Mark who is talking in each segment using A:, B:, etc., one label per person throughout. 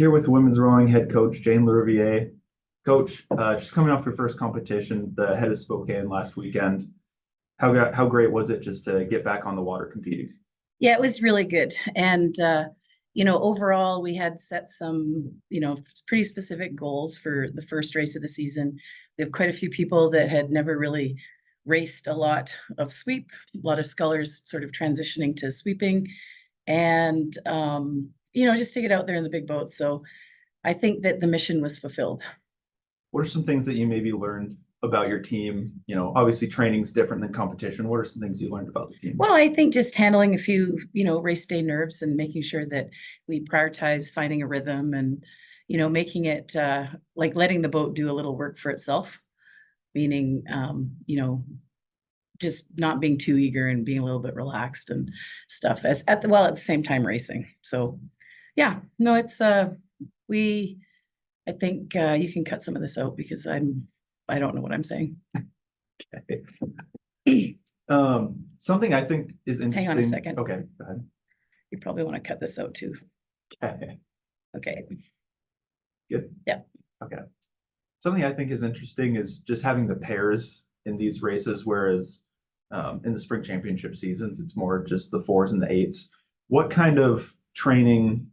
A: Here with women's rowing head coach Jane LaRiviere. Coach, just coming off your first competition, the head of Spokane last weekend. How great was it just to get back on the water competing?
B: Yeah, it was really good. And, overall, we had set some, pretty specific goals for the first race of the season. We have quite a few people that had never really raced a lot of sweep, a lot of scullers sort of transitioning to sweeping, and, just to get out there in the big boats. So I think that the mission was fulfilled.
A: What are some things that you maybe learned about your team? Obviously training's different than competition. What are some things you learned about the team?
B: Well, I think just handling a few, race day nerves and making sure that we prioritize finding a rhythm and, making it like letting the boat do a little work for itself, meaning, just not being too eager and being a little bit relaxed and stuff at the same time racing. So yeah, no, it's I think you can cut some of this out because I don't know what I'm saying.
A: Okay. Something I think is interesting.
B: Hang on a second.
A: Okay, go ahead.
B: You probably want to cut this out too.
A: Okay.
B: Okay.
A: Good.
B: Yeah.
A: Okay. Something I think is interesting is just having the pairs in these races, whereas in the spring championship seasons, it's more just the fours and the eights. What kind of training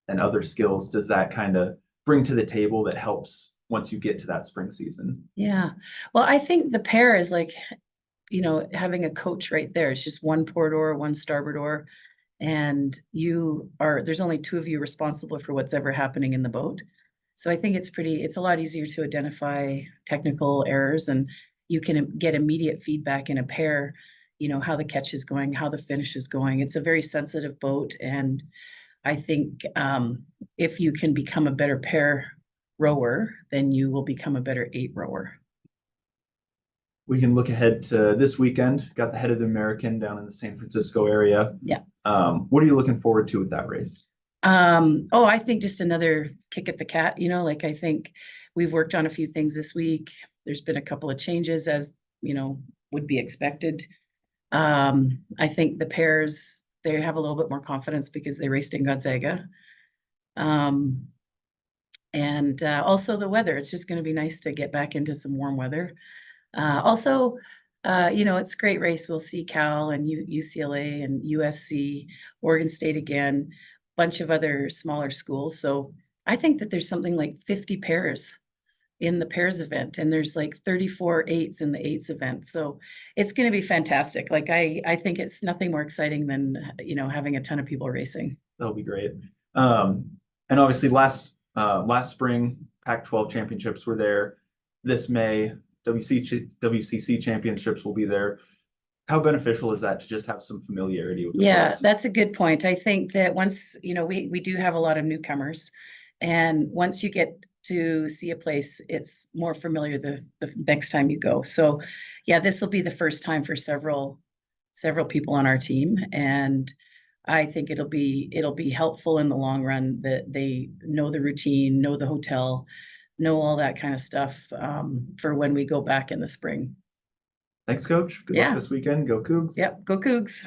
A: and other skills does that kind of bring to the table that helps once you get to that spring season?
B: Yeah. Well, I think the pair is like, having a coach right there. It's just one port oar, one starboard oar, and there's only two of you responsible for what's ever happening in the boat. So I think it's a lot easier to identify technical errors, and you can get immediate feedback in a pair, how the catch is going, how the finish is going. It's a very sensitive boat. And I think if you can become a better pair rower, then you will become a better eight rower.
A: We can look ahead to this weekend. Got the head of the American down in the San Francisco area.
B: Yeah.
A: What are you looking forward to with that race?
B: I think just another kick at the cat, I think we've worked on a few things this week. There's been a couple of changes as, would be expected. I think the pairs, they have a little bit more confidence because they raced in Gonzaga. And also the weather, it's just going to be nice to get back into some warm weather. Also, it's a great race. We'll see Cal and UCLA and USC, Oregon State again, bunch of other smaller schools. So I think that there's something like 50 pairs in the pairs event, and there's like 34 eights in the eights event. So it's going to be fantastic. Like I think it's nothing more exciting than, having a ton of people racing.
A: That'll be great. And obviously last spring, Pac-12 championships were there. This May, WCC championships will be there. How beneficial is that to just have some familiarity with the course?
B: That's a good point. I think that once, we do have a lot of newcomers, and once you get to see a place, it's more familiar the next time you go. So yeah, this will be the first time for several people on our team, and I think it'll be helpful in the long run that they know the routine, know the hotel, know all that kind of stuff for when we go back in the spring.
A: Thanks, Coach. Good luck this weekend. Go Cougs.
B: Yep, go Cougs.